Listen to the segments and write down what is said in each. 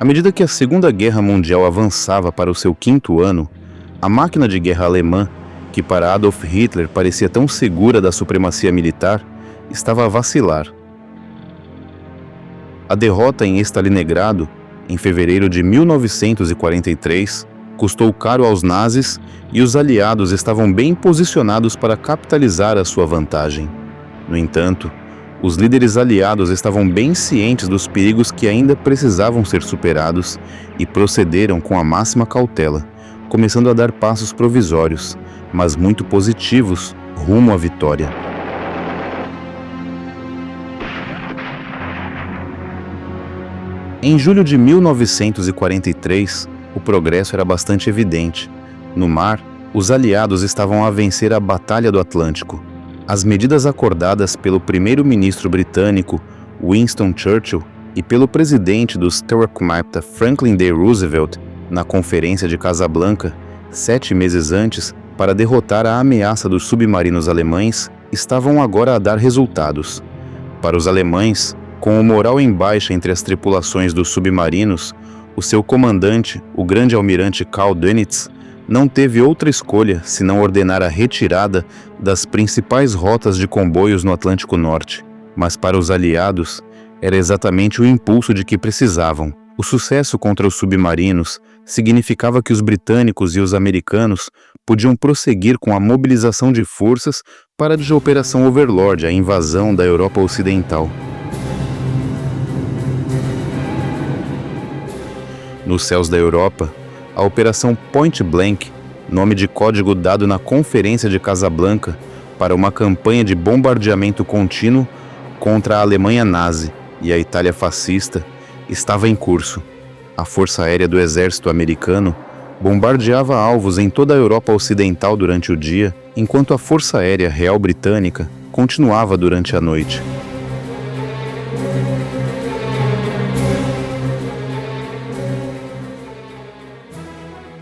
À medida que a Segunda Guerra Mundial avançava para o seu 5º ano, a máquina de guerra alemã, que para Adolf Hitler parecia tão segura da supremacia militar, estava a vacilar. A derrota em Stalingrado, em fevereiro de 1943, custou caro aos nazis e os aliados estavam bem posicionados para capitalizar a sua vantagem. No entanto, os líderes aliados estavam bem cientes dos perigos que ainda precisavam ser superados e procederam com a máxima cautela, começando a dar passos provisórios, mas muito positivos, rumo à vitória. Em julho de 1943, o progresso era bastante evidente. No mar, os aliados estavam a vencer a Batalha do Atlântico. As medidas acordadas pelo primeiro-ministro britânico Winston Churchill e pelo presidente dos Stellvertreter Franklin D. Roosevelt na Conferência de Casablanca, 7 meses antes, para derrotar a ameaça dos submarinos alemães, estavam agora a dar resultados. Para os alemães, com o moral em baixa entre as tripulações dos submarinos, o seu comandante, o grande almirante Karl Dönitz, não teve outra escolha senão ordenar a retirada das principais rotas de comboios no Atlântico Norte. Mas para os aliados, era exatamente o impulso de que precisavam. O sucesso contra os submarinos significava que os britânicos e os americanos podiam prosseguir com a mobilização de forças para a Operação Overlord, a invasão da Europa Ocidental. Nos céus da Europa, a Operação Point Blank, nome de código dado na Conferência de Casablanca para uma campanha de bombardeamento contínuo contra a Alemanha nazi e a Itália fascista, estava em curso. A Força Aérea do Exército Americano bombardeava alvos em toda a Europa Ocidental durante o dia, enquanto a Força Aérea Real Britânica continuava durante a noite.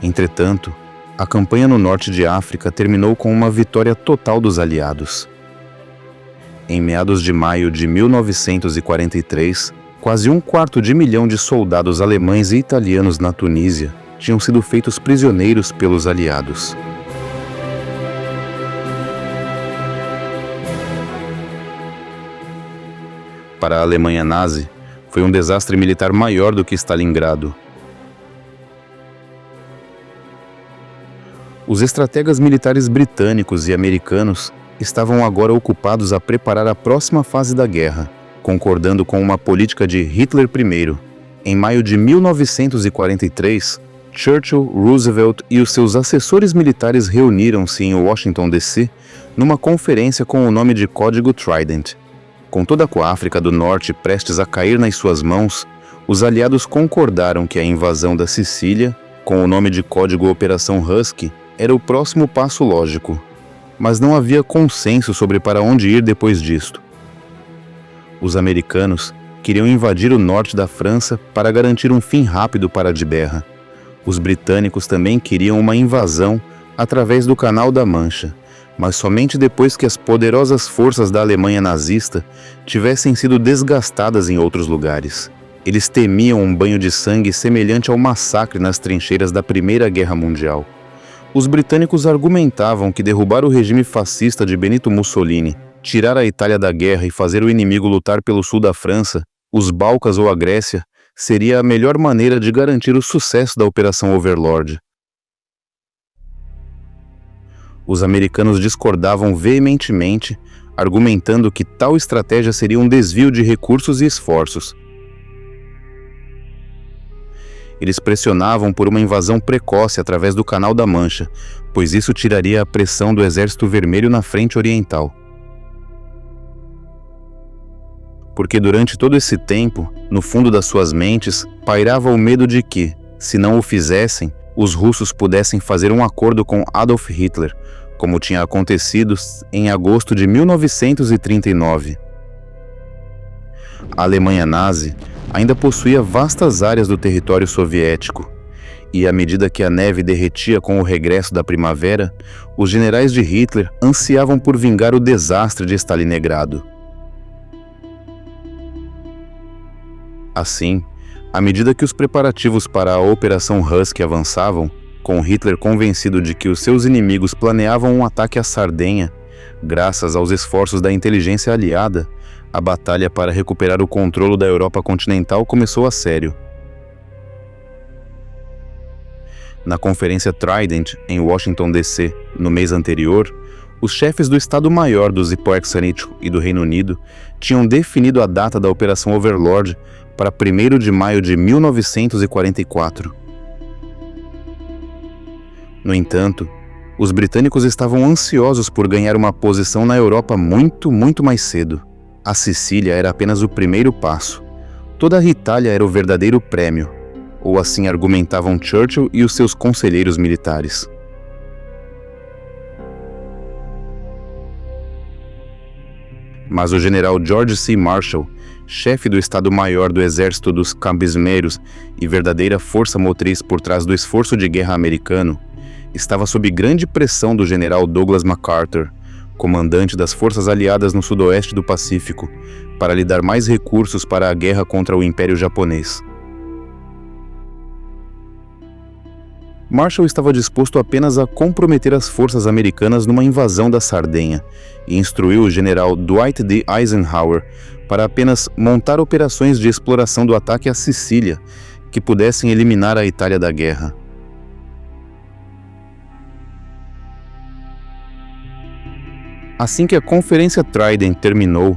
Entretanto, a campanha no norte de África terminou com uma vitória total dos aliados. Em meados de maio de 1943, quase 250.000 de soldados alemães e italianos na Tunísia tinham sido feitos prisioneiros pelos aliados. Para a Alemanha nazi, foi um desastre militar maior do que Stalingrado. Os estrategas militares britânicos e americanos estavam agora ocupados a preparar a próxima fase da guerra, concordando com uma política de Hitler I. Em maio de 1943, Churchill, Roosevelt e os seus assessores militares reuniram-se em Washington, D.C., numa conferência com o nome de Código Trident. Com toda a África do Norte prestes a cair nas suas mãos, os aliados concordaram que a invasão da Sicília, com o nome de Código Operação Husky, era o próximo passo lógico, mas não havia consenso sobre para onde ir depois disto. Os americanos queriam invadir o norte da França para garantir um fim rápido para a guerra. Os britânicos também queriam uma invasão através do Canal da Mancha, mas somente depois que as poderosas forças da Alemanha nazista tivessem sido desgastadas em outros lugares. Eles temiam um banho de sangue semelhante ao massacre nas trincheiras da Primeira Guerra Mundial. Os britânicos argumentavam que derrubar o regime fascista de Benito Mussolini, tirar a Itália da guerra e fazer o inimigo lutar pelo sul da França, os Balcãs ou a Grécia, seria a melhor maneira de garantir o sucesso da Operação Overlord. Os americanos discordavam veementemente, argumentando que tal estratégia seria um desvio de recursos e esforços. Eles pressionavam por uma invasão precoce através do Canal da Mancha, pois isso tiraria a pressão do Exército Vermelho na frente oriental. Porque durante todo esse tempo, no fundo das suas mentes, pairava o medo de que, se não o fizessem, os russos pudessem fazer um acordo com Adolf Hitler, como tinha acontecido em agosto de 1939. A Alemanha nazi ainda possuía vastas áreas do território soviético, e à medida que a neve derretia com o regresso da primavera, os generais de Hitler ansiavam por vingar o desastre de Stalingrado. Assim, à medida que os preparativos para a Operação Husky avançavam, com Hitler convencido de que os seus inimigos planeavam um ataque à Sardenha, graças aos esforços da inteligência aliada, a batalha para recuperar o controle da Europa continental começou a sério. Na Conferência Trident, em Washington, D.C., no mês anterior, os chefes do Estado-Maior do Zipoexanit e do Reino Unido tinham definido a data da Operação Overlord para 1º de maio de 1944. No entanto, os britânicos estavam ansiosos por ganhar uma posição na Europa muito mais cedo. A Sicília era apenas o primeiro passo. Toda a Itália era o verdadeiro prêmio, ou assim argumentavam Churchill e os seus conselheiros militares. Mas o general George C. Marshall, chefe do Estado-Maior do Exército dos Cambismeiros e verdadeira força motriz por trás do esforço de guerra americano, estava sob grande pressão do general Douglas MacArthur, comandante das forças aliadas no sudoeste do Pacífico, para lhe dar mais recursos para a guerra contra o Império Japonês. Marshall estava disposto apenas a comprometer as forças americanas numa invasão da Sardenha e instruiu o general Dwight D. Eisenhower para apenas montar operações de exploração do ataque à Sicília que pudessem eliminar a Itália da guerra. Assim que a Conferência Trident terminou,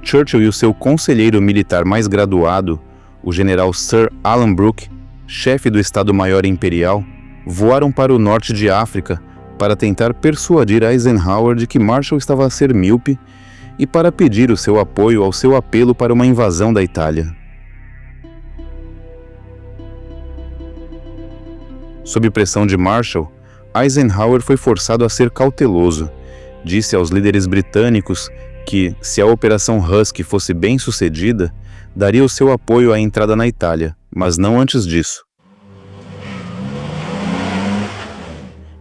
Churchill e o seu conselheiro militar mais graduado, o general Sir Alan Brooke, chefe do Estado-Maior Imperial, voaram para o norte de África para tentar persuadir Eisenhower de que Marshall estava a ser míope e para pedir o seu apoio ao seu apelo para uma invasão da Itália. Sob pressão de Marshall, Eisenhower foi forçado a ser cauteloso. Disse aos líderes britânicos que, se a Operação Husky fosse bem sucedida, daria o seu apoio à entrada na Itália, mas não antes disso.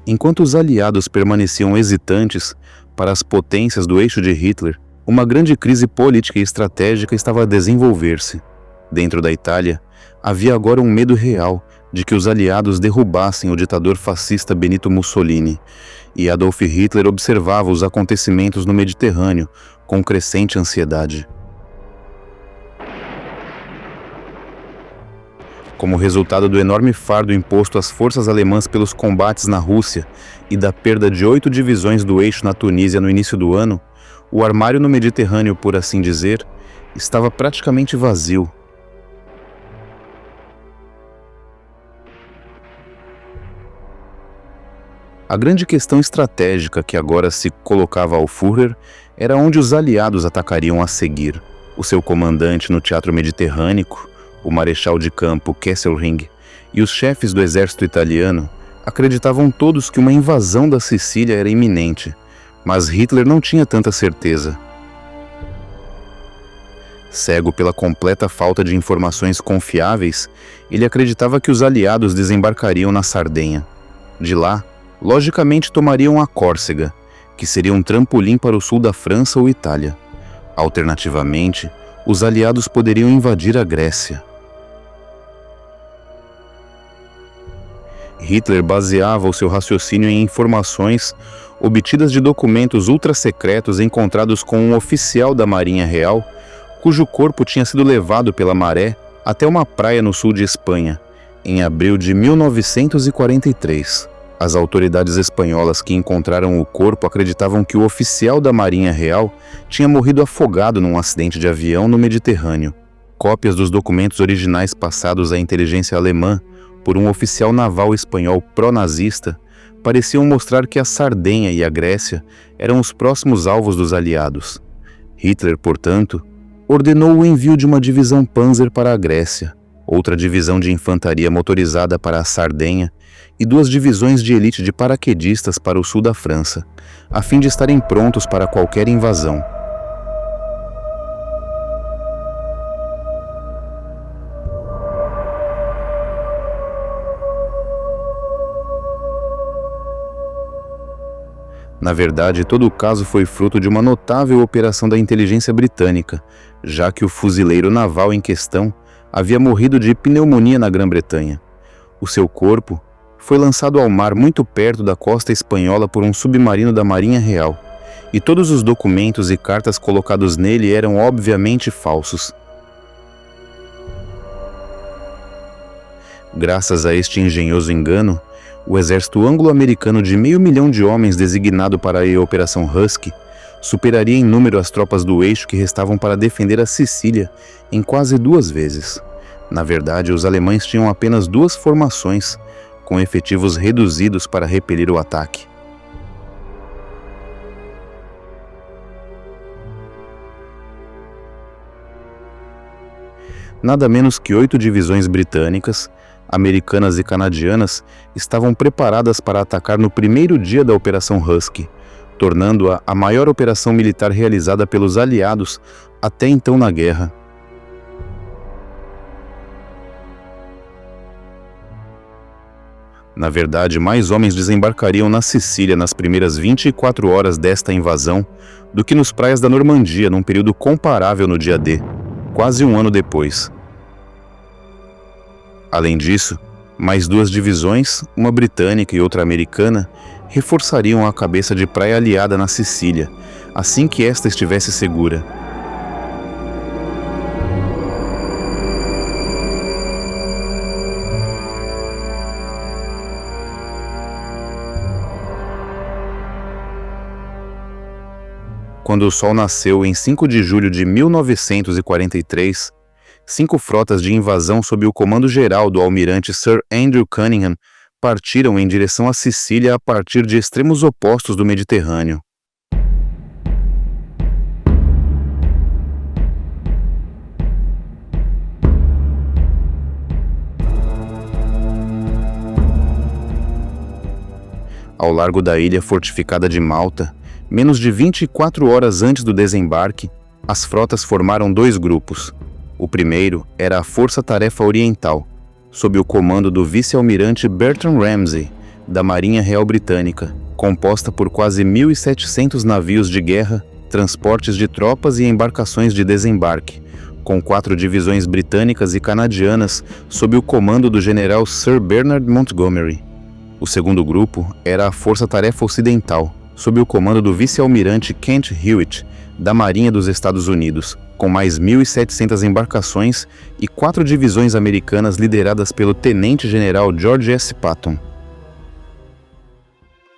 Enquanto os aliados permaneciam hesitantes para as potências do eixo de Hitler, uma grande crise política e estratégica estava a desenvolver-se. Dentro da Itália, havia agora um medo real de que os aliados derrubassem o ditador fascista Benito Mussolini, e Adolf Hitler observava os acontecimentos no Mediterrâneo com crescente ansiedade. Como resultado do enorme fardo imposto às forças alemãs pelos combates na Rússia e da perda de 8 divisões do eixo na Tunísia no início do ano, o armário no Mediterrâneo, por assim dizer, estava praticamente vazio. A grande questão estratégica que agora se colocava ao Führer era onde os aliados atacariam a seguir. O seu comandante no teatro mediterrâneo, o marechal de campo Kesselring, e os chefes do exército italiano acreditavam todos que uma invasão da Sicília era iminente, mas Hitler não tinha tanta certeza. Cego pela completa falta de informações confiáveis, ele acreditava que os aliados desembarcariam na Sardenha. De lá, logicamente tomariam a Córcega, que seria um trampolim para o sul da França ou Itália. Alternativamente, os aliados poderiam invadir a Grécia. Hitler baseava o seu raciocínio em informações obtidas de documentos ultrasecretos encontrados com um oficial da Marinha Real, cujo corpo tinha sido levado pela maré até uma praia no sul de Espanha, em abril de 1943. As autoridades espanholas que encontraram o corpo acreditavam que o oficial da Marinha Real tinha morrido afogado num acidente de avião no Mediterrâneo. Cópias dos documentos originais passados à inteligência alemã por um oficial naval espanhol pró-nazista pareciam mostrar que a Sardenha e a Grécia eram os próximos alvos dos aliados. Hitler, portanto, ordenou o envio de uma divisão Panzer para a Grécia, outra divisão de infantaria motorizada para a Sardenha e 2 divisões de elite de paraquedistas para o sul da França, a fim de estarem prontos para qualquer invasão. Na verdade, todo o caso foi fruto de uma notável operação da inteligência britânica, já que o fuzileiro naval em questão havia morrido de pneumonia na Grã-Bretanha. O seu corpo foi lançado ao mar muito perto da costa espanhola por um submarino da Marinha Real, e todos os documentos e cartas colocados nele eram obviamente falsos. Graças a este engenhoso engano, o exército anglo-americano de 500 mil de homens designado para a Operação Husky superaria em número as tropas do eixo que restavam para defender a Sicília em quase 2 vezes. Na verdade, os alemães tinham apenas 2 formações, com efetivos reduzidos para repelir o ataque. Nada menos que 8 divisões britânicas, americanas e canadianas estavam preparadas para atacar no primeiro dia da Operação Husky, tornando-a a maior operação militar realizada pelos aliados até então na guerra. Na verdade, mais homens desembarcariam na Sicília nas primeiras 24 horas desta invasão do que nos praias da Normandia num período comparável no dia D, quase um ano depois. Além disso, mais 2 divisões, uma britânica e outra americana, reforçariam a cabeça de praia aliada na Sicília, assim que esta estivesse segura. Quando o sol nasceu em 5 de julho de 1943, 5 frotas de invasão sob o comando geral do almirante Sir Andrew Cunningham partiram em direção à Sicília a partir de extremos opostos do Mediterrâneo. Ao largo da ilha fortificada de Malta, menos de 24 horas antes do desembarque, as frotas formaram 2 grupos. O primeiro era a Força Tarefa Oriental, sob o comando do vice-almirante Bertrand Ramsay, da Marinha Real Britânica, composta por quase 1.700 navios de guerra, transportes de tropas e embarcações de desembarque, com 4 divisões britânicas e canadianas sob o comando do general Sir Bernard Montgomery. O segundo grupo era a Força Tarefa Ocidental, sob o comando do vice-almirante Kent Hewitt, da Marinha dos Estados Unidos, com mais 1.700 embarcações e 4 divisões americanas lideradas pelo tenente-general George S. Patton.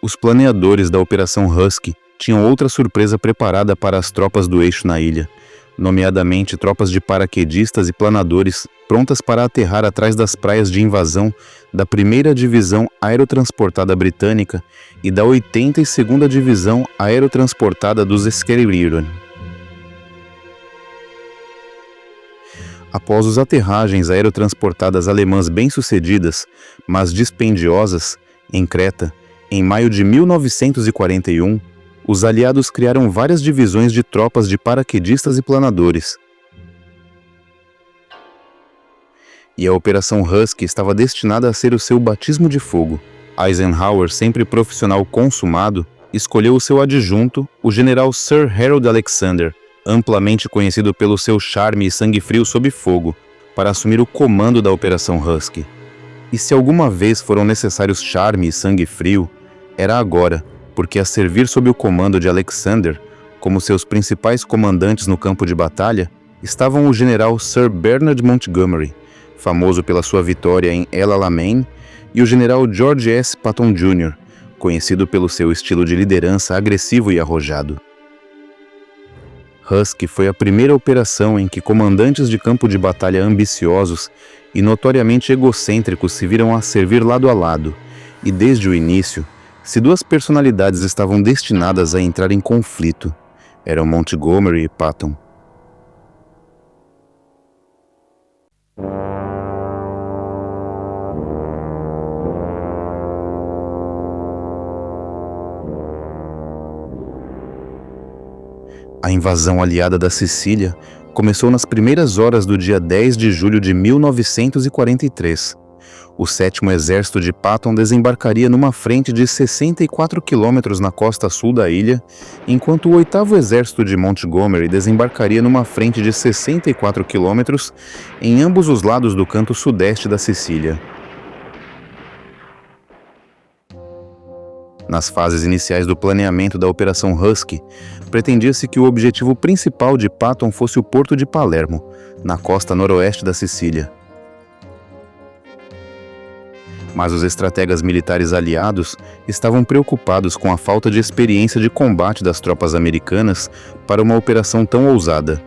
Os planeadores da Operação Husky tinham outra surpresa preparada para as tropas do eixo na ilha, nomeadamente tropas de paraquedistas e planadores prontas para aterrar atrás das praias de invasão da 1ª Divisão Aerotransportada Britânica e da 82ª Divisão Aerotransportada dos Squadron. Após as aterragens aerotransportadas alemãs bem-sucedidas, mas dispendiosas, em Creta, em maio de 1941, os aliados criaram várias divisões de tropas de paraquedistas e planadores. E a Operação Husky estava destinada a ser o seu batismo de fogo. Eisenhower, sempre profissional consumado, escolheu o seu adjunto, o general Sir Harold Alexander, amplamente conhecido pelo seu charme e sangue frio sob fogo, para assumir o comando da Operação Husky. E se alguma vez foram necessários charme e sangue frio, era agora, porque a servir sob o comando de Alexander, como seus principais comandantes no campo de batalha, estavam o general Sir Bernard Montgomery, famoso pela sua vitória em El Alamein, e o general George S. Patton Jr., conhecido pelo seu estilo de liderança agressivo e arrojado. Husky foi a primeira operação em que comandantes de campo de batalha ambiciosos e notoriamente egocêntricos se viram a servir lado a lado, e desde o início, se duas personalidades estavam destinadas a entrar em conflito, eram Montgomery e Patton. A invasão aliada da Sicília começou nas primeiras horas do dia 10 de julho de 1943. O 7º Exército de Patton desembarcaria numa frente de 64 quilômetros na costa sul da ilha, enquanto o 8º Exército de Montgomery desembarcaria numa frente de 64 quilômetros em ambos os lados do canto sudeste da Sicília. Nas fases iniciais do planeamento da Operação Husky, pretendia-se que o objetivo principal de Patton fosse o porto de Palermo, na costa noroeste da Sicília. Mas os estrategas militares aliados estavam preocupados com a falta de experiência de combate das tropas americanas para uma operação tão ousada.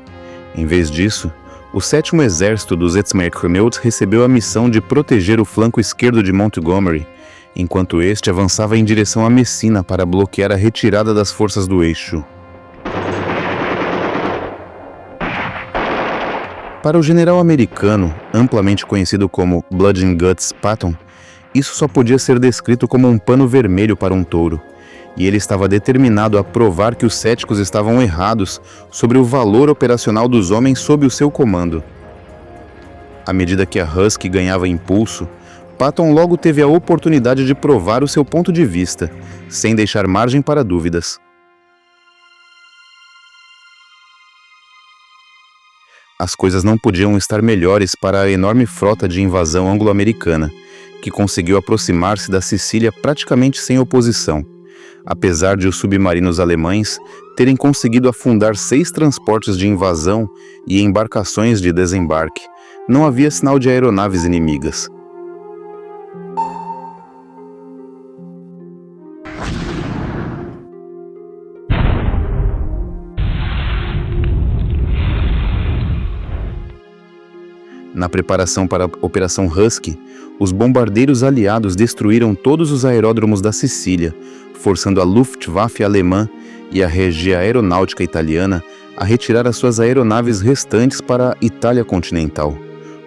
Em vez disso, o 7º Exército dos Etzmerkremeut recebeu a missão de proteger o flanco esquerdo de Montgomery, enquanto este avançava em direção a Messina para bloquear a retirada das forças do eixo. Para o general americano, amplamente conhecido como Blood and Guts Patton, isso só podia ser descrito como um pano vermelho para um touro, e ele estava determinado a provar que os céticos estavam errados sobre o valor operacional dos homens sob o seu comando. À medida que a Husky ganhava impulso, Patton logo teve a oportunidade de provar o seu ponto de vista, sem deixar margem para dúvidas. As coisas não podiam estar melhores para a enorme frota de invasão anglo-americana, que conseguiu aproximar-se da Sicília praticamente sem oposição, apesar de os submarinos alemães terem conseguido afundar 6 transportes de invasão e embarcações de desembarque. Não havia sinal de aeronaves inimigas. Na preparação para a Operação Husky, os bombardeiros aliados destruíram todos os aeródromos da Sicília, forçando a Luftwaffe alemã e a Regia Aeronáutica italiana a retirar as suas aeronaves restantes para a Itália continental.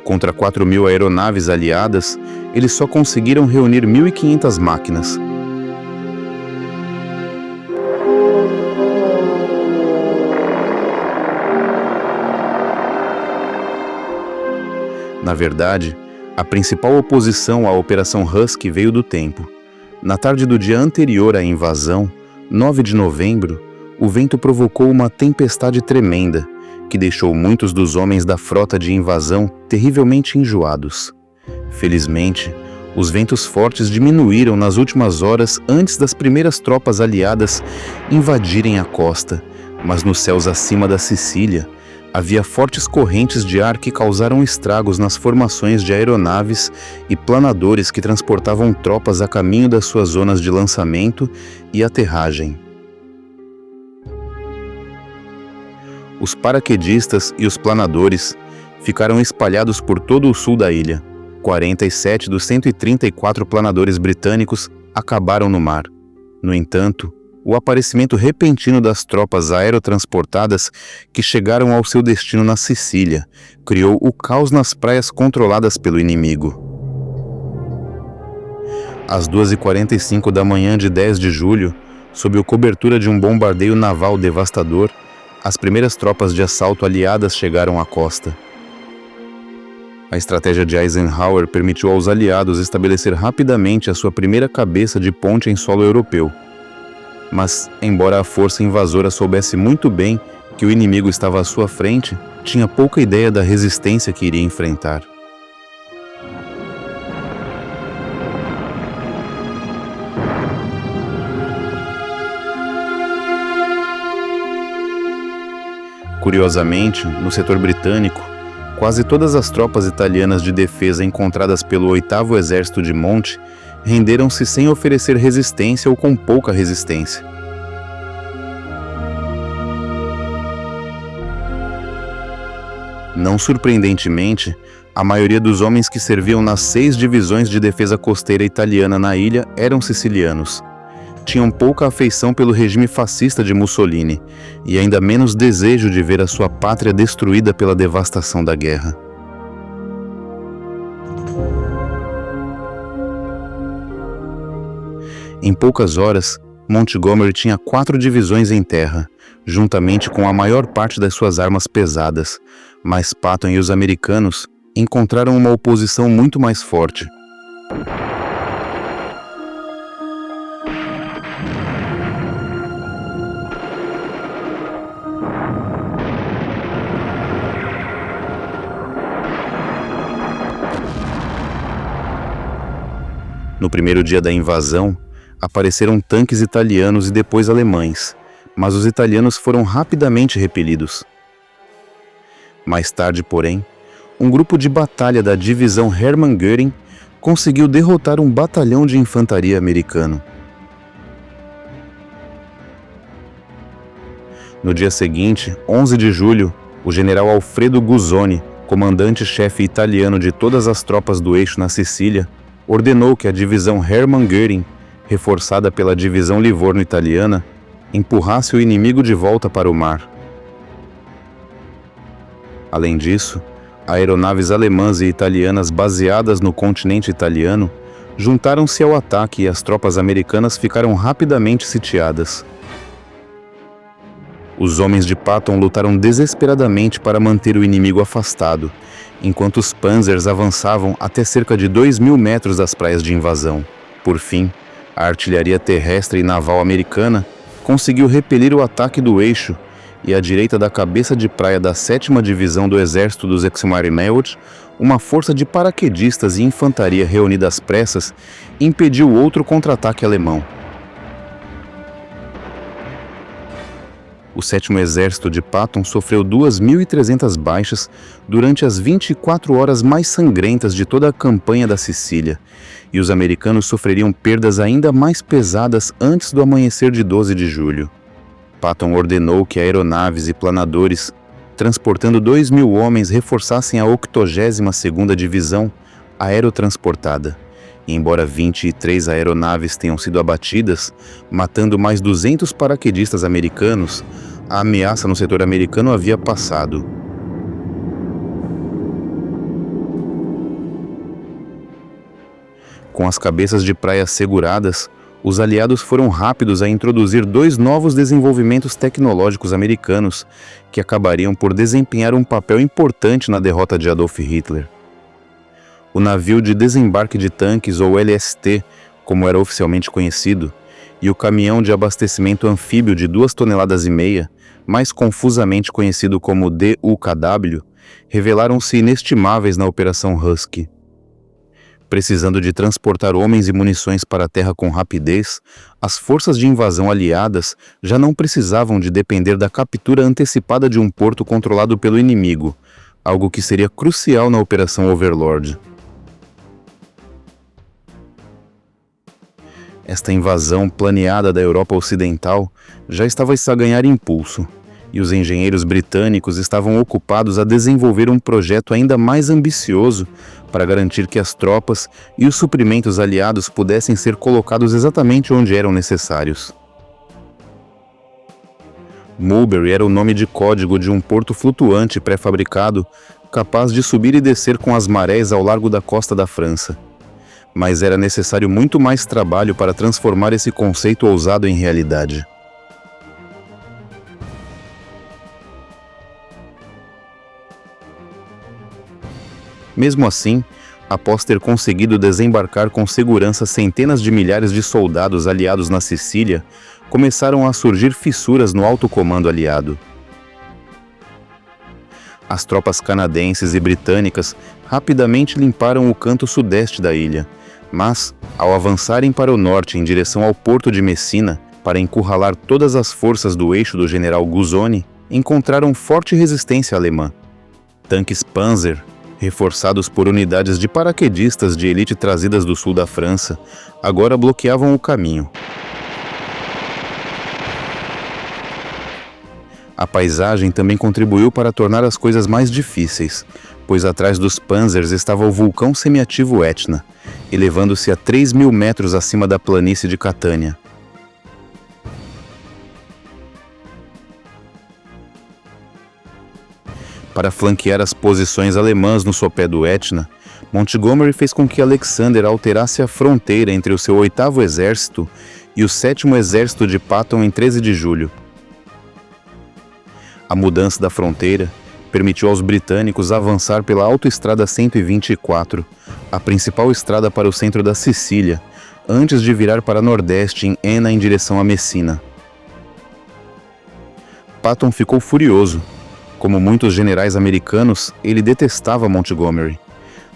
Contra 4.000 aeronaves aliadas, eles só conseguiram reunir 1.500 máquinas. Na verdade, a principal oposição à Operação Husky veio do tempo. Na tarde do dia anterior à invasão, 9 de novembro, o vento provocou uma tempestade tremenda, que deixou muitos dos homens da frota de invasão terrivelmente enjoados. Felizmente, os ventos fortes diminuíram nas últimas horas antes das primeiras tropas aliadas invadirem a costa, mas nos céus acima da Sicília, havia fortes correntes de ar que causaram estragos nas formações de aeronaves e planadores que transportavam tropas a caminho das suas zonas de lançamento e aterragem. Os paraquedistas e os planadores ficaram espalhados por todo o sul da ilha. 47 dos 134 planadores britânicos acabaram no mar. No entanto, o aparecimento repentino das tropas aerotransportadas que chegaram ao seu destino na Sicília criou o caos nas praias controladas pelo inimigo. Às 2h45 da manhã de 10 de julho, sob a cobertura de um bombardeio naval devastador, as primeiras tropas de assalto aliadas chegaram à costa. A estratégia de Eisenhower permitiu aos aliados estabelecer rapidamente a sua primeira cabeça de ponte em solo europeu. Mas, embora a força invasora soubesse muito bem que o inimigo estava à sua frente, tinha pouca ideia da resistência que iria enfrentar. Curiosamente, no setor britânico, quase todas as tropas italianas de defesa encontradas pelo 8º Exército de Monte renderam-se sem oferecer resistência ou com pouca resistência. Não surpreendentemente, a maioria dos homens que serviam nas 6 divisões de defesa costeira italiana na ilha eram sicilianos. Tinham pouca afeição pelo regime fascista de Mussolini e ainda menos desejo de ver a sua pátria destruída pela devastação da guerra. Em poucas horas, Montgomery tinha 4 divisões em terra, juntamente com a maior parte das suas armas pesadas, mas Patton e os americanos encontraram uma oposição muito mais forte. No primeiro dia da invasão, apareceram tanques italianos e depois alemães, mas os italianos foram rapidamente repelidos. Mais tarde, porém, um grupo de batalha da divisão Hermann Göring conseguiu derrotar um batalhão de infantaria americano. No dia seguinte, 11 de julho, o general Alfredo Guzzoni, comandante-chefe italiano de todas as tropas do eixo na Sicília, ordenou que a divisão Hermann Göring, reforçada pela divisão Livorno italiana, empurrasse o inimigo de volta para o mar. Além disso, aeronaves alemãs e italianas baseadas no continente italiano juntaram-se ao ataque e as tropas americanas ficaram rapidamente sitiadas. Os homens de Patton lutaram desesperadamente para manter o inimigo afastado, enquanto os Panzers avançavam até cerca de 2.000 metros das praias de invasão. Por fim, a artilharia terrestre e naval americana conseguiu repelir o ataque do eixo e à direita da cabeça de praia da 7ª Divisão do Exército dos Exarchmerged, uma força de paraquedistas e infantaria reunida às pressas impediu outro contra-ataque alemão. O 7º Exército de Patton sofreu 2.300 baixas durante as 24 horas mais sangrentas de toda a campanha da Sicília, e os americanos sofreriam perdas ainda mais pesadas antes do amanhecer de 12 de julho. Patton ordenou que aeronaves e planadores, transportando 2.000 homens, reforçassem a 82ª Divisão aerotransportada. E embora 23 aeronaves tenham sido abatidas, matando mais 200 paraquedistas americanos, a ameaça no setor americano havia passado. Com as cabeças de praia seguradas, os aliados foram rápidos a introduzir 2 novos desenvolvimentos tecnológicos americanos que acabariam por desempenhar um papel importante na derrota de Adolf Hitler. O navio de desembarque de tanques, ou LST, como era oficialmente conhecido, e o caminhão de abastecimento anfíbio de 2,5 toneladas, mais confusamente conhecido como DUKW, revelaram-se inestimáveis na Operação Husky. Precisando de transportar homens e munições para a terra com rapidez, as forças de invasão aliadas já não precisavam de depender da captura antecipada de um porto controlado pelo inimigo, algo que seria crucial na Operação Overlord. Esta invasão planeada da Europa Ocidental já estava a ganhar impulso, e os engenheiros britânicos estavam ocupados a desenvolver um projeto ainda mais ambicioso para garantir que as tropas e os suprimentos aliados pudessem ser colocados exatamente onde eram necessários. Mulberry era o nome de código de um porto flutuante pré-fabricado capaz de subir e descer com as marés ao largo da costa da França. Mas era necessário muito mais trabalho para transformar esse conceito ousado em realidade. Mesmo assim, após ter conseguido desembarcar com segurança centenas de milhares de soldados aliados na Sicília, começaram a surgir fissuras no alto comando aliado. As tropas canadenses e britânicas rapidamente limparam o canto sudeste da ilha, mas, ao avançarem para o norte em direção ao porto de Messina para encurralar todas as forças do eixo do general Guzzoni, encontraram forte resistência alemã. Tanques Panzer, reforçados por unidades de paraquedistas de elite trazidas do sul da França, agora bloqueavam o caminho. A paisagem também contribuiu para tornar as coisas mais difíceis, pois atrás dos Panzers estava o vulcão semiativo Etna, elevando-se a 3.000 metros acima da planície de Catânia. Para flanquear as posições alemãs no sopé do Etna, Montgomery fez com que Alexander alterasse a fronteira entre o seu 8º Exército e o 7º Exército de Patton em 13 de julho. A mudança da fronteira permitiu aos britânicos avançar pela Autoestrada 124, a principal estrada para o centro da Sicília, antes de virar para nordeste em Enna em direção a Messina. Patton ficou furioso. Como muitos generais americanos, ele detestava Montgomery.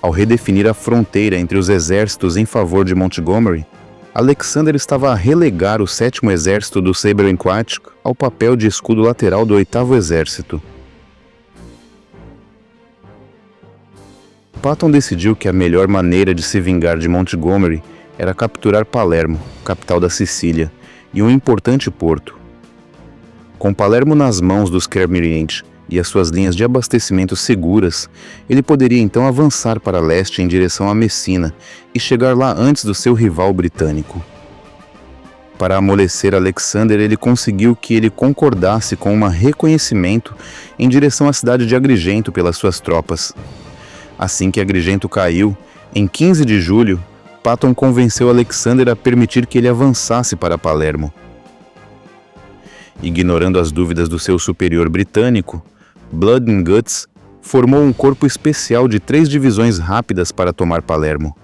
Ao redefinir a fronteira entre os exércitos em favor de Montgomery, Alexander estava a relegar o 7º Exército do Saber-Quatch ao papel de escudo lateral do 8º Exército. Patton decidiu que a melhor maneira de se vingar de Montgomery era capturar Palermo, capital da Sicília, e um importante porto. Com Palermo nas mãos dos Kermiriente e as suas linhas de abastecimento seguras, ele poderia então avançar para leste em direção a Messina e chegar lá antes do seu rival britânico. Para amolecer Alexander, ele conseguiu que ele concordasse com um reconhecimento em direção à cidade de Agrigento pelas suas tropas. Assim que Agrigento caiu, em 15 de julho, Patton convenceu Alexander a permitir que ele avançasse para Palermo. Ignorando as dúvidas do seu superior britânico, Blood and Guts formou um corpo especial de 3 divisões rápidas para tomar Palermo.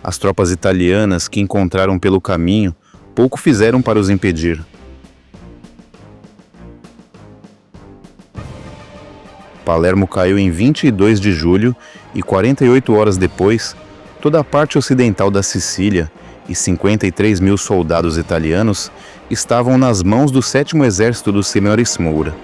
As tropas italianas que encontraram pelo caminho pouco fizeram para os impedir. Palermo caiu em 22 de julho e 48 horas depois, toda a parte ocidental da Sicília e 53.000 soldados italianos estavam nas mãos do 7º Exército do Semoris-Moura.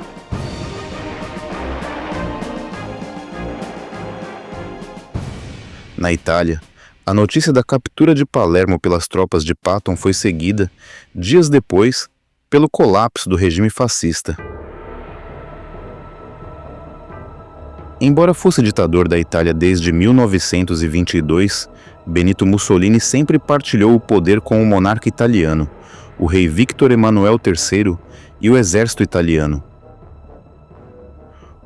Na Itália, a notícia da captura de Palermo pelas tropas de Patton foi seguida, dias depois, pelo colapso do regime fascista. Embora fosse ditador da Itália desde 1922, Benito Mussolini sempre partilhou o poder com o monarca italiano, o rei Victor Emanuel III e o exército italiano.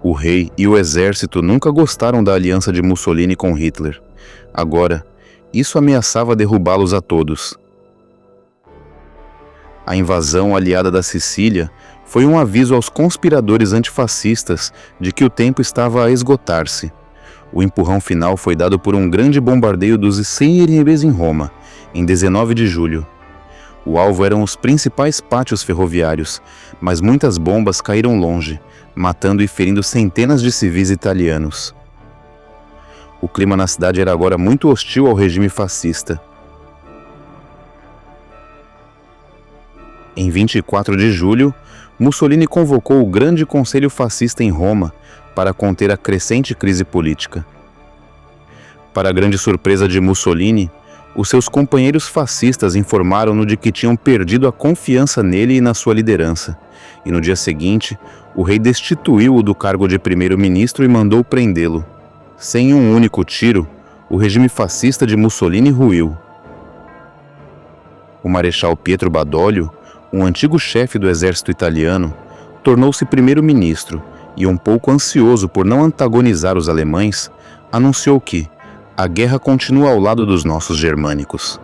O rei e o exército nunca gostaram da aliança de Mussolini com Hitler. Agora, isso ameaçava derrubá-los a todos. A invasão aliada da Sicília foi um aviso aos conspiradores antifascistas de que o tempo estava a esgotar-se. O empurrão final foi dado por um grande bombardeio dos CNBs em Roma, em 19 de julho. O alvo eram os principais pátios ferroviários, mas muitas bombas caíram longe, matando e ferindo centenas de civis italianos. O clima na cidade era agora muito hostil ao regime fascista. Em 24 de julho, Mussolini convocou o Grande Conselho Fascista em Roma para conter a crescente crise política. Para a grande surpresa de Mussolini, os seus companheiros fascistas informaram-no de que tinham perdido a confiança nele e na sua liderança, e no dia seguinte, o rei destituiu-o do cargo de primeiro-ministro e mandou prendê-lo. Sem um único tiro, o regime fascista de Mussolini ruiu. O marechal Pietro Badoglio, um antigo chefe do exército italiano, tornou-se primeiro-ministro e, um pouco ansioso por não antagonizar os alemães, anunciou que a guerra continua ao lado dos nossos germânicos.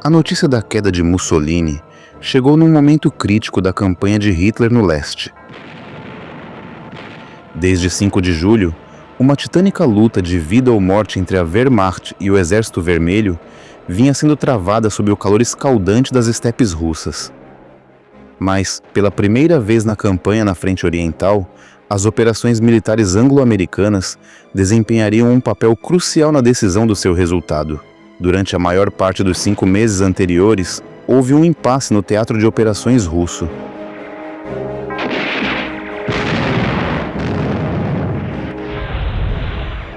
A notícia da queda de Mussolini chegou num momento crítico da campanha de Hitler no leste. Desde 5 de julho, uma titânica luta de vida ou morte entre a Wehrmacht e o Exército Vermelho vinha sendo travada sob o calor escaldante das estepes russas. Mas, pela primeira vez na campanha na frente oriental, as operações militares anglo-americanas desempenhariam um papel crucial na decisão do seu resultado. Durante a maior parte dos 5 meses anteriores, houve um impasse no teatro de operações russo.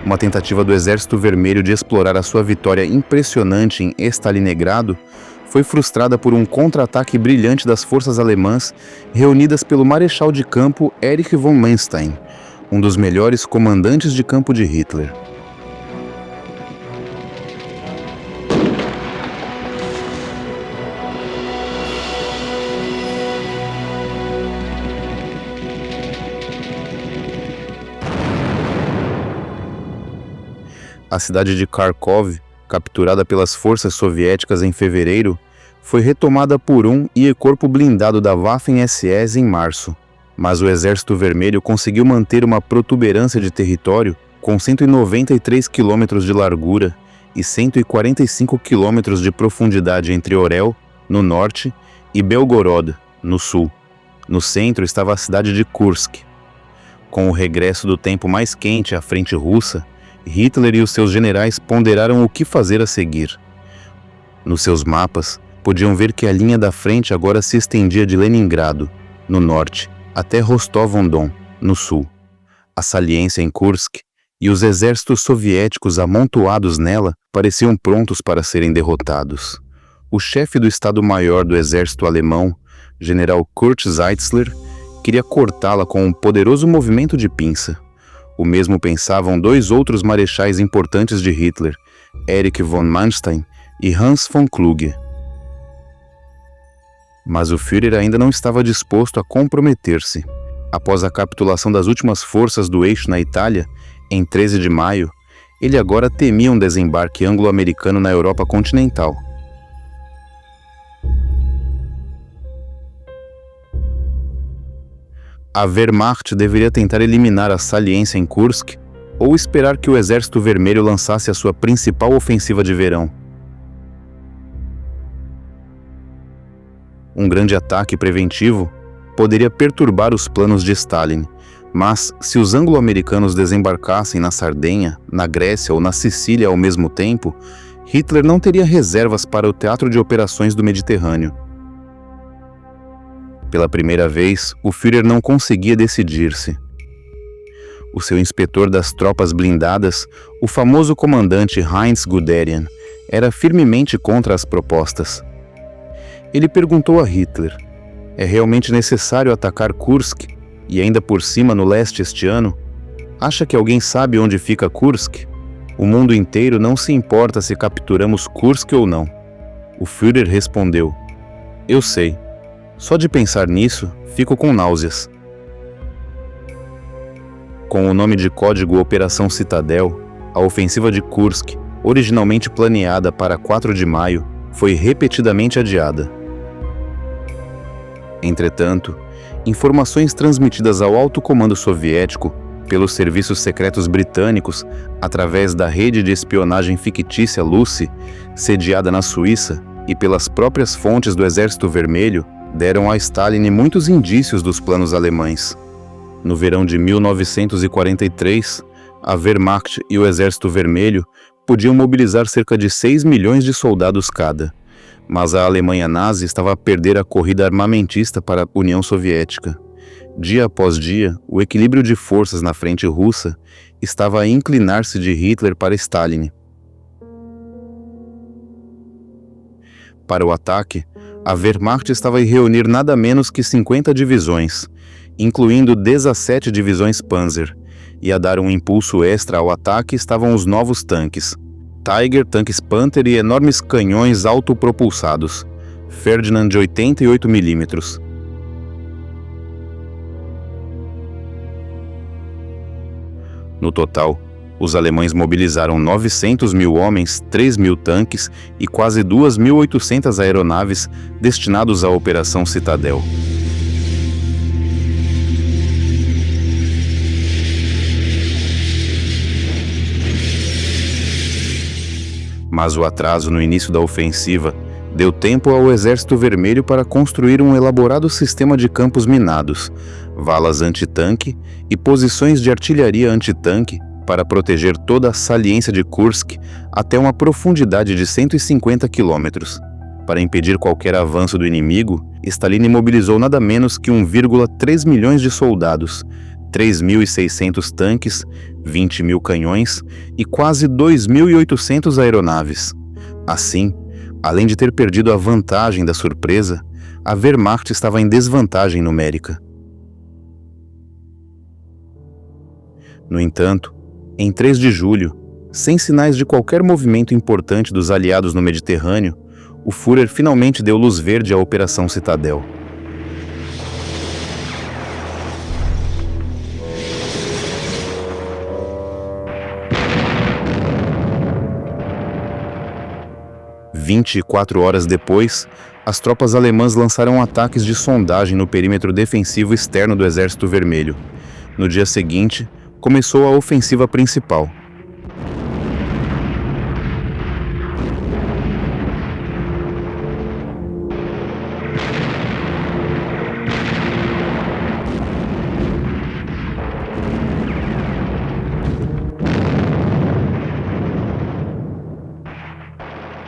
Uma tentativa do Exército Vermelho de explorar a sua vitória impressionante em Stalingrado foi frustrada por um contra-ataque brilhante das forças alemãs reunidas pelo marechal de campo Erich von Manstein, um dos melhores comandantes de campo de Hitler. A cidade de Kharkov, capturada pelas forças soviéticas em fevereiro, foi retomada por um corpo blindado da Waffen-SS em março. Mas o Exército Vermelho conseguiu manter uma protuberância de território com 193 quilômetros de largura e 145 quilômetros de profundidade entre Orel, no norte, e Belgorod, no sul. No centro estava a cidade de Kursk. Com o regresso do tempo mais quente à frente russa, Hitler e os seus generais ponderaram o que fazer a seguir. Nos seus mapas, podiam ver que a linha da frente agora se estendia de Leningrado, no norte, até Rostov-on-Don, no sul. A saliência em Kursk e os exércitos soviéticos amontoados nela pareciam prontos para serem derrotados. O chefe do Estado-Maior do exército alemão, general Kurt Zeitzler, queria cortá-la com um poderoso movimento de pinça. O mesmo pensavam 2 outros marechais importantes de Hitler, Erich von Manstein e Hans von Kluge. Mas o Führer ainda não estava disposto a comprometer-se. Após a capitulação das últimas forças do eixo na Itália, em 13 de maio, ele agora temia um desembarque anglo-americano na Europa continental. A Wehrmacht deveria tentar eliminar a saliência em Kursk ou esperar que o Exército Vermelho lançasse a sua principal ofensiva de verão. Um grande ataque preventivo poderia perturbar os planos de Stalin, mas se os anglo-americanos desembarcassem na Sardenha, na Grécia ou na Sicília ao mesmo tempo, Hitler não teria reservas para o teatro de operações do Mediterrâneo. Pela primeira vez, o Führer não conseguia decidir-se. O seu inspetor das tropas blindadas, o famoso comandante Heinz Guderian, era firmemente contra as propostas. Ele perguntou a Hitler: é realmente necessário atacar Kursk, e ainda por cima no leste este ano? Acha que alguém sabe onde fica Kursk? O mundo inteiro não se importa se capturamos Kursk ou não. O Führer respondeu: eu sei. Só de pensar nisso, fico com náuseas. Com o nome de código Operação Citadel, a ofensiva de Kursk, originalmente planeada para 4 de maio, foi repetidamente adiada. Entretanto, informações transmitidas ao alto comando soviético pelos serviços secretos britânicos através da rede de espionagem fictícia Lucy, sediada na Suíça, e pelas próprias fontes do Exército Vermelho, deram a Stalin muitos indícios dos planos alemães. No verão de 1943, a Wehrmacht e o Exército Vermelho podiam mobilizar cerca de 6 milhões de soldados cada, mas a Alemanha nazi estava a perder a corrida armamentista para a União Soviética. Dia após dia, o equilíbrio de forças na frente russa estava a inclinar-se de Hitler para Stalin. Para o ataque, a Wehrmacht estava a reunir nada menos que 50 divisões, incluindo 17 divisões Panzer, e a dar um impulso extra ao ataque estavam os novos tanques, Tiger, tanques Panther e enormes canhões autopropulsados, Ferdinand de 88 mm. No total, os alemães mobilizaram 900 mil homens, 3 mil tanques e quase 2.800 aeronaves destinados à Operação Citadel. Mas o atraso no início da ofensiva deu tempo ao Exército Vermelho para construir um elaborado sistema de campos minados, valas antitanque e posições de artilharia antitanque para proteger toda a saliência de Kursk até uma profundidade de 150 quilômetros. Para impedir qualquer avanço do inimigo, Stalin mobilizou nada menos que 1,3 milhões de soldados, 3.600 tanques, 20 mil canhões e quase 2.800 aeronaves. Assim, além de ter perdido a vantagem da surpresa, a Wehrmacht estava em desvantagem numérica. No entanto, em 3 de julho, sem sinais de qualquer movimento importante dos aliados no Mediterrâneo, o Führer finalmente deu luz verde à Operação Citadel. "24 horas depois, as tropas alemãs lançaram ataques de sondagem no perímetro defensivo externo do Exército Vermelho. No dia seguinte, começou a ofensiva principal.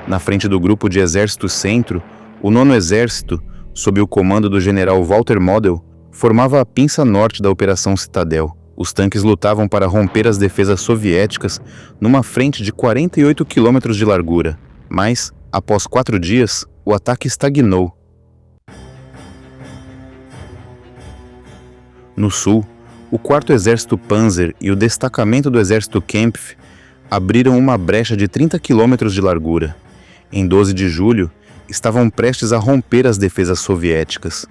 Na frente do grupo de Exército Centro, o 9º Exército, sob o comando do general Walter Model, formava a pinça norte da Operação Citadel. Os tanques lutavam para romper as defesas soviéticas numa frente de 48 quilômetros de largura. Mas, após 4 dias, o ataque estagnou. No sul, o 4º Exército Panzer e o destacamento do Exército Kempf abriram uma brecha de 30 quilômetros de largura. Em 12 de julho, estavam prestes a romper as defesas soviéticas.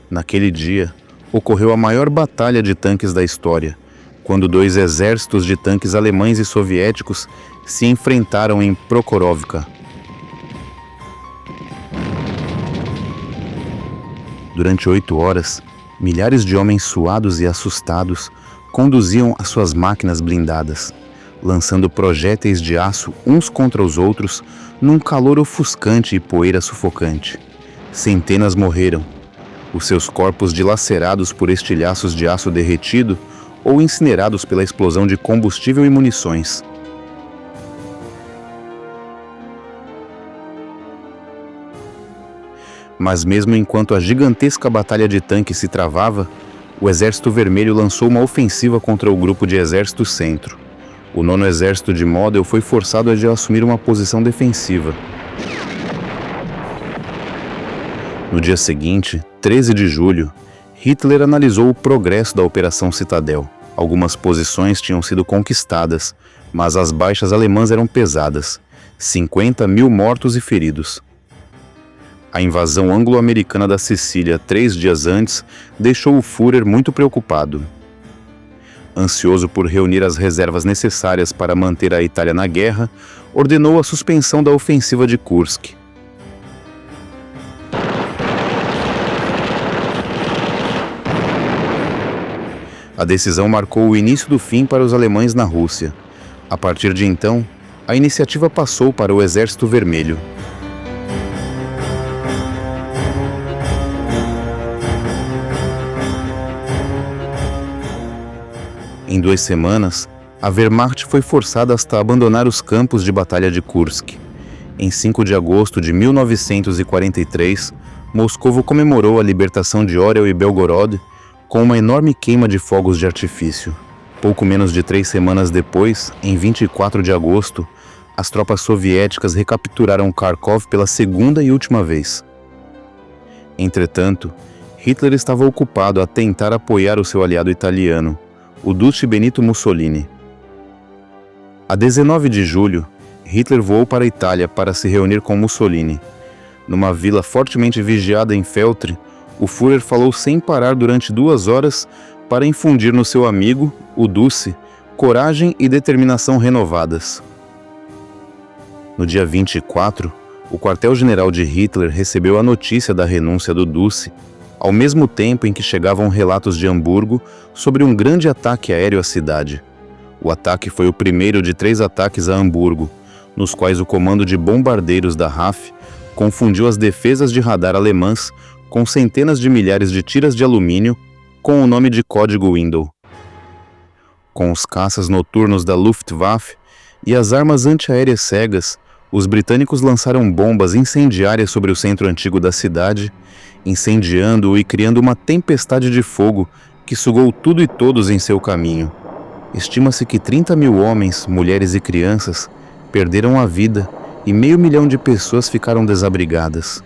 Naquele dia, ocorreu a maior batalha de tanques da história, quando 2 exércitos de tanques alemães e soviéticos se enfrentaram em Prokhorovka. Durante 8 horas, milhares de homens suados e assustados conduziam as suas máquinas blindadas, lançando projéteis de aço uns contra os outros num calor ofuscante e poeira sufocante. Centenas morreram, os seus corpos dilacerados por estilhaços de aço derretido ou incinerados pela explosão de combustível e munições. Mas mesmo enquanto a gigantesca batalha de tanques se travava, o Exército Vermelho lançou uma ofensiva contra o grupo de Exército Centro. O 9º Exército de Model foi forçado a assumir uma posição defensiva. No dia seguinte, 13 de julho, Hitler analisou o progresso da Operação Citadel. Algumas posições tinham sido conquistadas, mas as baixas alemãs eram pesadas, 50 mil mortos e feridos. A invasão anglo-americana da Sicília 3 dias antes deixou o Führer muito preocupado. Ansioso por reunir as reservas necessárias para manter a Itália na guerra, ordenou a suspensão da ofensiva de Kursk. A decisão marcou o início do fim para os alemães na Rússia. A partir de então, a iniciativa passou para o Exército Vermelho. Em 2 semanas, a Wehrmacht foi forçada a abandonar os campos de batalha de Kursk. Em 5 de agosto de 1943, Moscou comemorou a libertação de Orel e Belgorod com uma enorme queima de fogos de artifício. Pouco menos de 3 semanas depois, em 24 de agosto, as tropas soviéticas recapturaram Kharkov pela segunda e última vez. Entretanto, Hitler estava ocupado a tentar apoiar o seu aliado italiano, o Duce Benito Mussolini. A 19 de julho, Hitler voou para a Itália para se reunir com Mussolini. Numa vila fortemente vigiada em Feltre, o Führer falou sem parar durante 2 horas para infundir no seu amigo, o Duce, coragem e determinação renovadas. No dia 24, o quartel-general de Hitler recebeu a notícia da renúncia do Duce, ao mesmo tempo em que chegavam relatos de Hamburgo sobre um grande ataque aéreo à cidade. O ataque foi o primeiro de 3 ataques a Hamburgo, nos quais o comando de bombardeiros da RAF confundiu as defesas de radar alemãs com centenas de milhares de tiras de alumínio com o nome de código Window. Com os caças noturnos da Luftwaffe e as armas antiaéreas cegas, os britânicos lançaram bombas incendiárias sobre o centro antigo da cidade, incendiando-o e criando uma tempestade de fogo que sugou tudo e todos em seu caminho. Estima-se que 30 mil homens, mulheres e crianças perderam a vida e 500 mil de pessoas ficaram desabrigadas.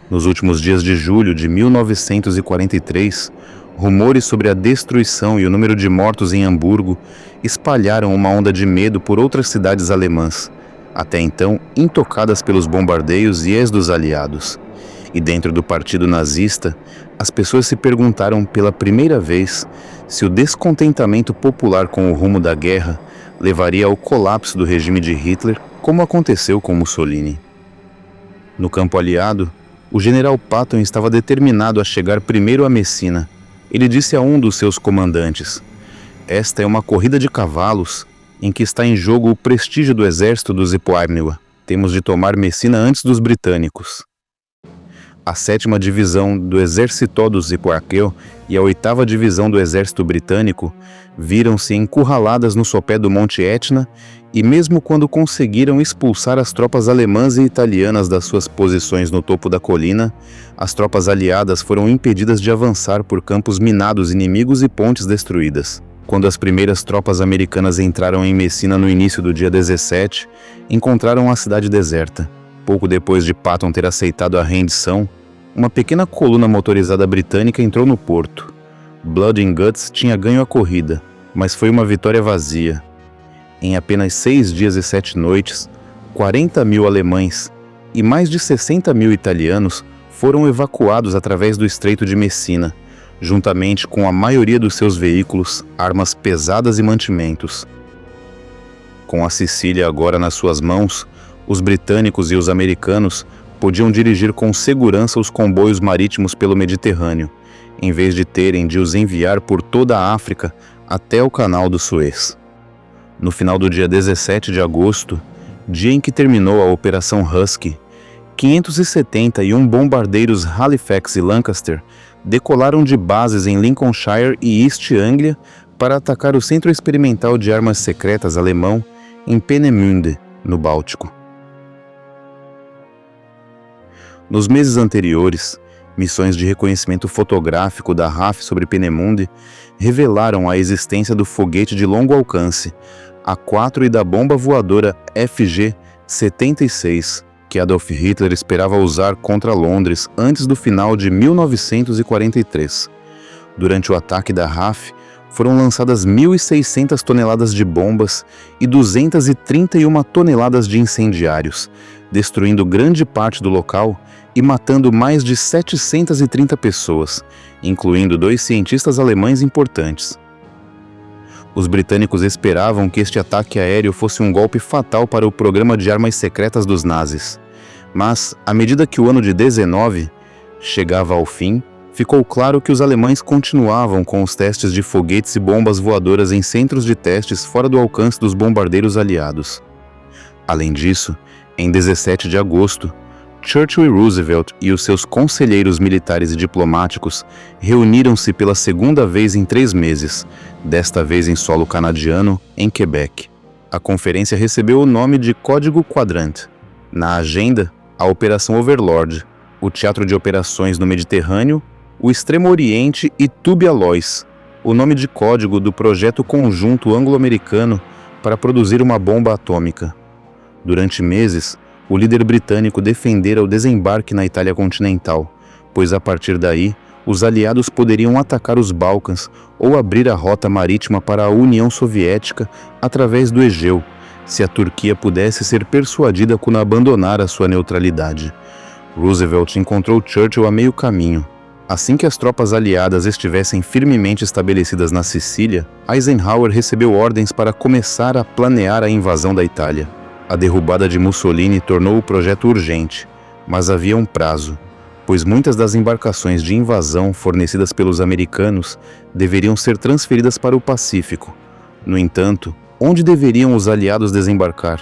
Nos últimos dias de julho de 1943, rumores sobre a destruição e o número de mortos em Hamburgo espalharam uma onda de medo por outras cidades alemãs, até então intocadas pelos bombardeios e dos aliados. E dentro do partido nazista, as pessoas se perguntaram pela primeira vez se o descontentamento popular com o rumo da guerra levaria ao colapso do regime de Hitler, como aconteceu com Mussolini. No campo aliado, o general Patton estava determinado a chegar primeiro a Messina. Ele disse a um dos seus comandantes: "Esta é uma corrida de cavalos em que está em jogo o prestígio do exército dos Zipoarnewa. Temos de tomar Messina antes dos britânicos." A 7ª Divisão do Exército dos Zipoarqueu e a 8ª Divisão do Exército Britânico viram-se encurraladas no sopé do Monte Etna e mesmo quando conseguiram expulsar as tropas alemãs e italianas das suas posições no topo da colina, as tropas aliadas foram impedidas de avançar por campos minados inimigos e pontes destruídas. Quando as primeiras tropas americanas entraram em Messina no início do dia 17, encontraram a cidade deserta. Pouco depois de Patton ter aceitado a rendição, uma pequena coluna motorizada britânica entrou no porto. Blood and Guts tinha ganho a corrida, mas foi uma vitória vazia. Em apenas 6 dias e 7 noites, 40 mil alemães e mais de 60 mil italianos foram evacuados através do Estreito de Messina, juntamente com a maioria dos seus veículos, armas pesadas e mantimentos. Com a Sicília agora nas suas mãos, os britânicos e os americanos podiam dirigir com segurança os comboios marítimos pelo Mediterrâneo, em vez de terem de os enviar por toda a África até o Canal do Suez. No final do dia 17 de agosto, dia em que terminou a Operação Husky, 571 bombardeiros Halifax e Lancaster decolaram de bases em Lincolnshire e East Anglia para atacar o Centro Experimental de Armas Secretas alemão em Peenemünde, no Báltico. Nos meses anteriores, missões de reconhecimento fotográfico da RAF sobre Peenemünde revelaram a existência do foguete de longo alcance A4 e da bomba voadora FG-76, que Adolf Hitler esperava usar contra Londres antes do final de 1943. Durante o ataque da RAF, foram lançadas 1.600 toneladas de bombas e 231 toneladas de incendiários, destruindo grande parte do local e matando mais de 730 pessoas, incluindo 2 cientistas alemães importantes. Os britânicos esperavam que este ataque aéreo fosse um golpe fatal para o programa de armas secretas dos nazis. Mas, à medida que o ano de 19 chegava ao fim, ficou claro que os alemães continuavam com os testes de foguetes e bombas voadoras em centros de testes fora do alcance dos bombardeiros aliados. Além disso, em 17 de agosto, Churchill e Roosevelt e os seus conselheiros militares e diplomáticos reuniram-se pela segunda vez em 3 meses, desta vez em solo canadiano, em Quebec. A conferência recebeu o nome de Código Quadrant. Na agenda, a Operação Overlord, o Teatro de Operações no Mediterrâneo, o Extremo Oriente e Tubi-Alois, o nome de código do projeto conjunto anglo-americano para produzir uma bomba atômica. Durante meses, o líder britânico defendera o desembarque na Itália continental, pois a partir daí, os aliados poderiam atacar os Balcãs ou abrir a rota marítima para a União Soviética através do Egeu, se a Turquia pudesse ser persuadida a abandonar a sua neutralidade. Roosevelt encontrou Churchill a meio caminho. Assim que as tropas aliadas estivessem firmemente estabelecidas na Sicília, Eisenhower recebeu ordens para começar a planear a invasão da Itália. A derrubada de Mussolini tornou o projeto urgente, mas havia um prazo, pois muitas das embarcações de invasão fornecidas pelos americanos deveriam ser transferidas para o Pacífico. No entanto, onde deveriam os aliados desembarcar?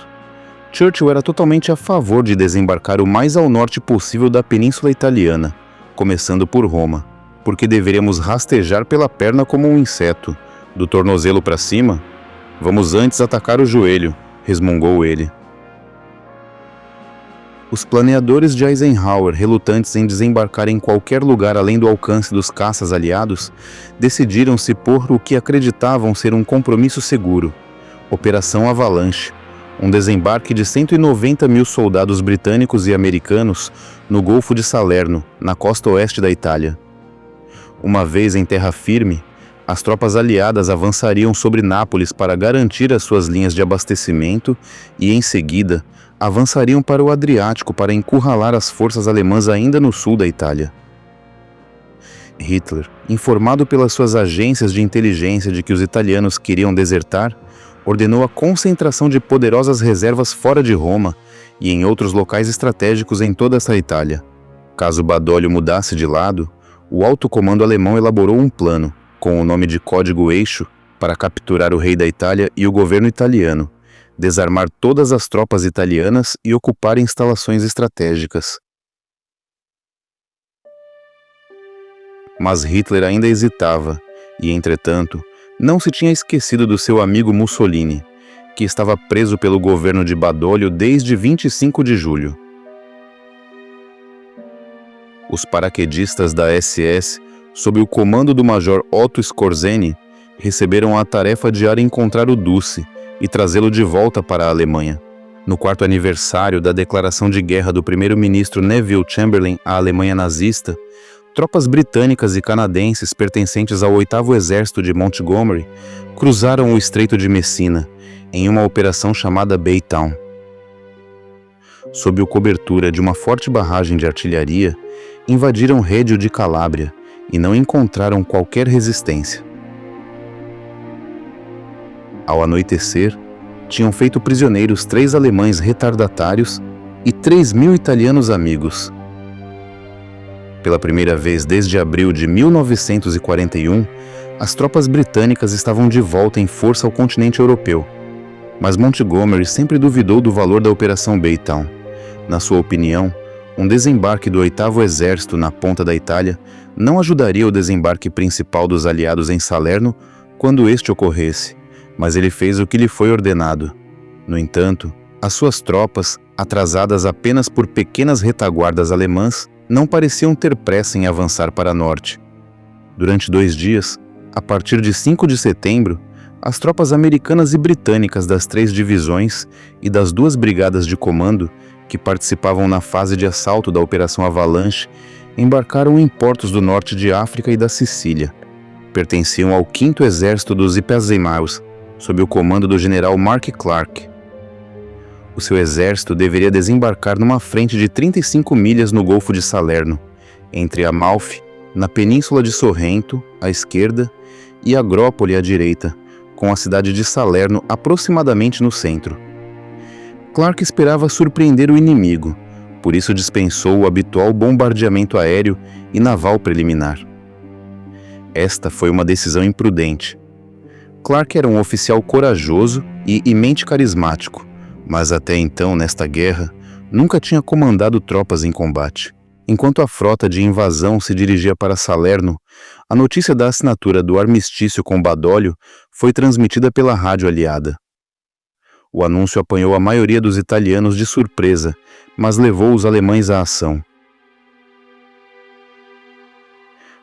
Churchill era totalmente a favor de desembarcar o mais ao norte possível da Península Italiana, começando por Roma, porque deveríamos rastejar pela perna como um inseto, do tornozelo para cima? Vamos antes atacar o joelho, resmungou ele. Os planeadores de Eisenhower, relutantes em desembarcar em qualquer lugar além do alcance dos caças aliados, decidiram-se por o que acreditavam ser um compromisso seguro: Operação Avalanche, um desembarque de 190 mil soldados britânicos e americanos no Golfo de Salerno, na costa oeste da Itália. Uma vez em terra firme, as tropas aliadas avançariam sobre Nápoles para garantir as suas linhas de abastecimento e, em seguida, avançariam para o Adriático para encurralar as forças alemãs ainda no sul da Itália. Hitler, informado pelas suas agências de inteligência de que os italianos queriam desertar, ordenou a concentração de poderosas reservas fora de Roma e em outros locais estratégicos em toda essa Itália. Caso Badoglio mudasse de lado, o alto comando alemão elaborou um plano, com o nome de Código Eixo, para capturar o rei da Itália e o governo italiano, desarmar todas as tropas italianas e ocupar instalações estratégicas. Mas Hitler ainda hesitava e, entretanto, não se tinha esquecido do seu amigo Mussolini, que estava preso pelo governo de Badoglio desde 25 de julho. Os paraquedistas da SS, sob o comando do major Otto Skorzeny, receberam a tarefa de encontrar o Dulce e trazê-lo de volta para a Alemanha. No 4º aniversário da declaração de guerra do primeiro-ministro Neville Chamberlain à Alemanha nazista, tropas britânicas e canadenses pertencentes ao 8º Exército de Montgomery cruzaram o Estreito de Messina, em uma operação chamada Baytown. Sob a cobertura de uma forte barragem de artilharia, invadiram Rédio de Calábria e não encontraram qualquer resistência. Ao anoitecer, tinham feito prisioneiros 3 alemães retardatários e 3.000 italianos amigos. Pela primeira vez desde abril de 1941, as tropas britânicas estavam de volta em força ao continente europeu. Mas Montgomery sempre duvidou do valor da Operação Baytown. Na sua opinião, um desembarque do 8º Exército na ponta da Itália não ajudaria o desembarque principal dos aliados em Salerno quando este ocorresse, mas ele fez o que lhe foi ordenado. No entanto, as suas tropas, atrasadas apenas por pequenas retaguardas alemãs, não pareciam ter pressa em avançar para norte. Durante 2 dias, a partir de 5 de setembro, as tropas americanas e britânicas das 3 divisões e das 2 brigadas de comando, que participavam na fase de assalto da Operação Avalanche, embarcaram em portos do norte de África e da Sicília. Pertenciam ao 5º Exército dos Ipezemaus, sob o comando do general Mark Clark. O seu exército deveria desembarcar numa frente de 35 milhas no Golfo de Salerno, entre Amalfi, na Península de Sorrento, à esquerda, e Agrópole, à direita, com a cidade de Salerno aproximadamente no centro. Clark esperava surpreender o inimigo, por isso dispensou o habitual bombardeamento aéreo e naval preliminar. Esta foi uma decisão imprudente. Clark era um oficial corajoso e imente carismático, mas até então, nesta guerra, nunca tinha comandado tropas em combate. Enquanto a frota de invasão se dirigia para Salerno, a notícia da assinatura do armistício com Badoglio foi transmitida pela rádio aliada. O anúncio apanhou a maioria dos italianos de surpresa, mas levou os alemães à ação.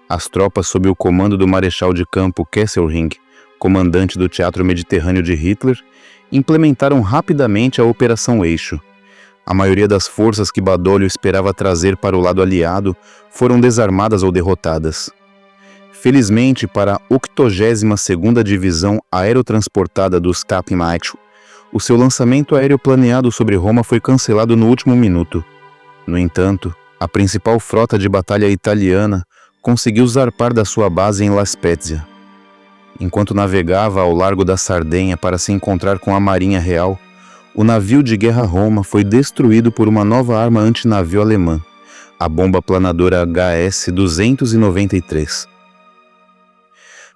As tropas sob o comando do marechal de campo Kesselring, comandante do Teatro Mediterrâneo de Hitler, implementaram rapidamente a Operação Eixo. A maioria das forças que Badoglio esperava trazer para o lado aliado foram desarmadas ou derrotadas. Felizmente para a 82ª Divisão Aerotransportada dos Staatsmacht, o seu lançamento aéreo planeado sobre Roma foi cancelado no último minuto. No entanto, a principal frota de batalha italiana conseguiu zarpar da sua base em La Spezia. Enquanto navegava ao largo da Sardenha para se encontrar com a Marinha Real, o navio de guerra Roma foi destruído por uma nova arma antinavio alemã, a bomba planadora HS-293.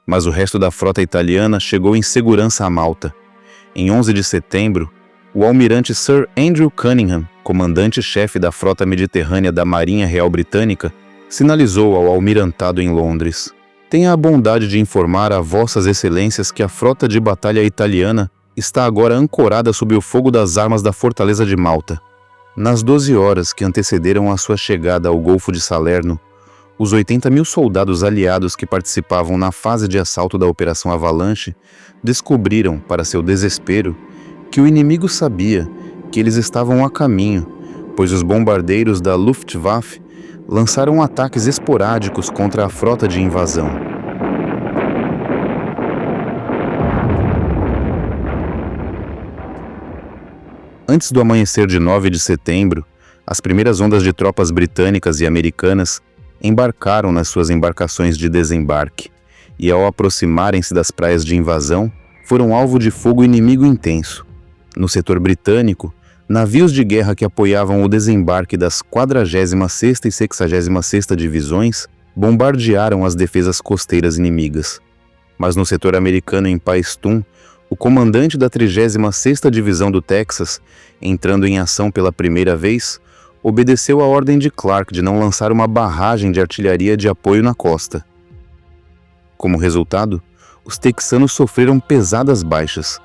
Mas o resto da frota italiana chegou em segurança a Malta. Em 11 de setembro, o almirante Sir Andrew Cunningham, comandante-chefe da frota mediterrânea da Marinha Real Britânica, sinalizou ao almirantado em Londres: tenha a bondade de informar a vossas excelências que a frota de batalha italiana está agora ancorada sob o fogo das armas da fortaleza de Malta. Nas 12 horas que antecederam a sua chegada ao Golfo de Salerno, os 80.000 soldados aliados que participavam na fase de assalto da Operação Avalanche descobriram, para seu desespero, que o inimigo sabia que eles estavam a caminho, pois os bombardeiros da Luftwaffe lançaram ataques esporádicos contra a frota de invasão. Antes do amanhecer de 9 de setembro, as primeiras ondas de tropas britânicas e americanas embarcaram nas suas embarcações de desembarque e, ao aproximarem-se das praias de invasão, foram alvo de fogo inimigo intenso. No setor britânico, navios de guerra que apoiavam o desembarque das 46ª e 66ª divisões bombardearam as defesas costeiras inimigas. Mas no setor americano em Paestum, o comandante da 36ª Divisão do Texas, entrando em ação pela primeira vez, obedeceu a ordem de Clark de não lançar uma barragem de artilharia de apoio na costa. Como resultado, os texanos sofreram pesadas baixas.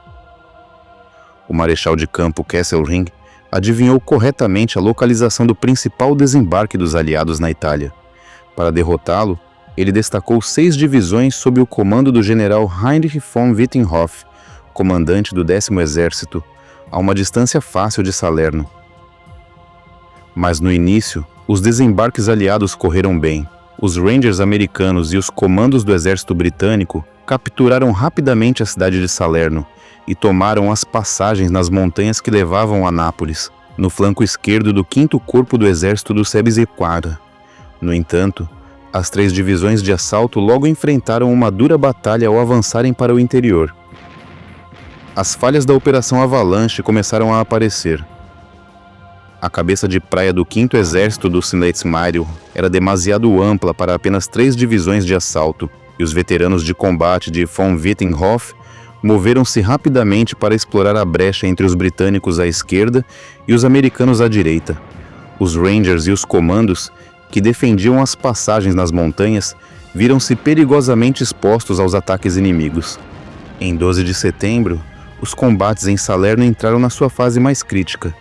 O marechal de campo Kesselring adivinhou corretamente a localização do principal desembarque dos aliados na Itália. Para derrotá-lo, ele destacou 6 divisões sob o comando do general Heinrich von Wittenhoff, comandante do 10º Exército, a uma distância fácil de Salerno. Mas no início, os desembarques aliados correram bem. Os Rangers americanos e os comandos do exército britânico capturaram rapidamente a cidade de Salerno e tomaram as passagens nas montanhas que levavam a Nápoles, no flanco esquerdo do 5º Corpo do Exército do Sebes-Equara. No entanto, as 3 divisões de assalto logo enfrentaram uma dura batalha ao avançarem para o interior. As falhas da Operação Avalanche começaram a aparecer. A cabeça de praia do 5º Exército do Siletzmaier era demasiado ampla para apenas 3 divisões de assalto, e os veteranos de combate de von Wittenhoff moveram-se rapidamente para explorar a brecha entre os britânicos à esquerda e os americanos à direita. Os Rangers e os comandos, que defendiam as passagens nas montanhas, viram-se perigosamente expostos aos ataques inimigos. Em 12 de setembro, os combates em Salerno entraram na sua fase mais crítica.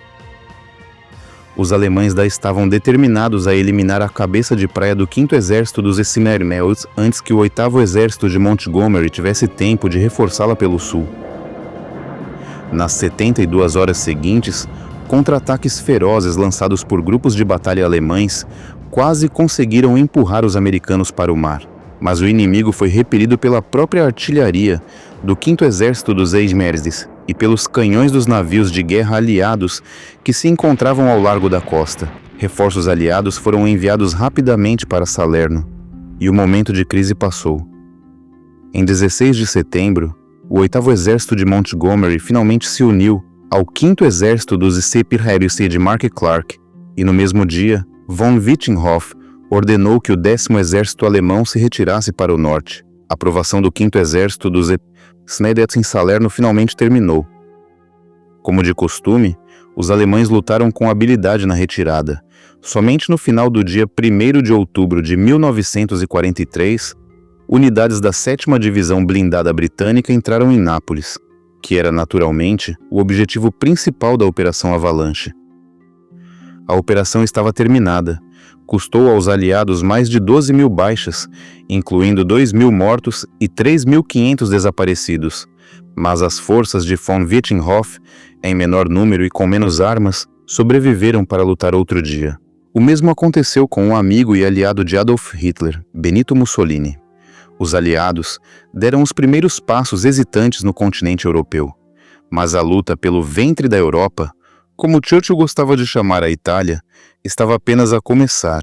Os alemães estavam determinados a eliminar a cabeça de praia do 5º Exército dos Esmeraldas antes que o 8º Exército de Montgomery tivesse tempo de reforçá-la pelo sul. Nas 72 horas seguintes, contra-ataques ferozes lançados por grupos de batalha alemães quase conseguiram empurrar os americanos para o mar, mas o inimigo foi repelido pela própria artilharia do 5º Exército dos Esmeraldas e pelos canhões dos navios de guerra aliados que se encontravam ao largo da costa. Reforços aliados foram enviados rapidamente para Salerno, e o momento de crise passou. Em 16 de setembro, o 8º Exército de Montgomery finalmente se uniu ao 5º Exército dos Sepirheres de Mark Clark, e no mesmo dia, von Wittenhoff ordenou que o 10º Exército Alemão se retirasse para o norte. A aprovação do 5º Exército dos Esmeraldas em Salerno finalmente terminou. Como de costume, os alemães lutaram com habilidade na retirada. Somente no final do dia 1º de outubro de 1943, unidades da 7ª Divisão Blindada Britânica entraram em Nápoles, que era, naturalmente, o objetivo principal da Operação Avalanche. A operação estava terminada. Custou aos aliados mais de 12.000 baixas, incluindo 2.000 mortos e 3.500 desaparecidos. Mas as forças de von Wittenhoff, em menor número e com menos armas, sobreviveram para lutar outro dia. O mesmo aconteceu com um amigo e aliado de Adolf Hitler, Benito Mussolini. Os aliados deram os primeiros passos hesitantes no continente europeu. Mas a luta pelo ventre da Europa, como Churchill gostava de chamar a Itália, estava apenas a começar.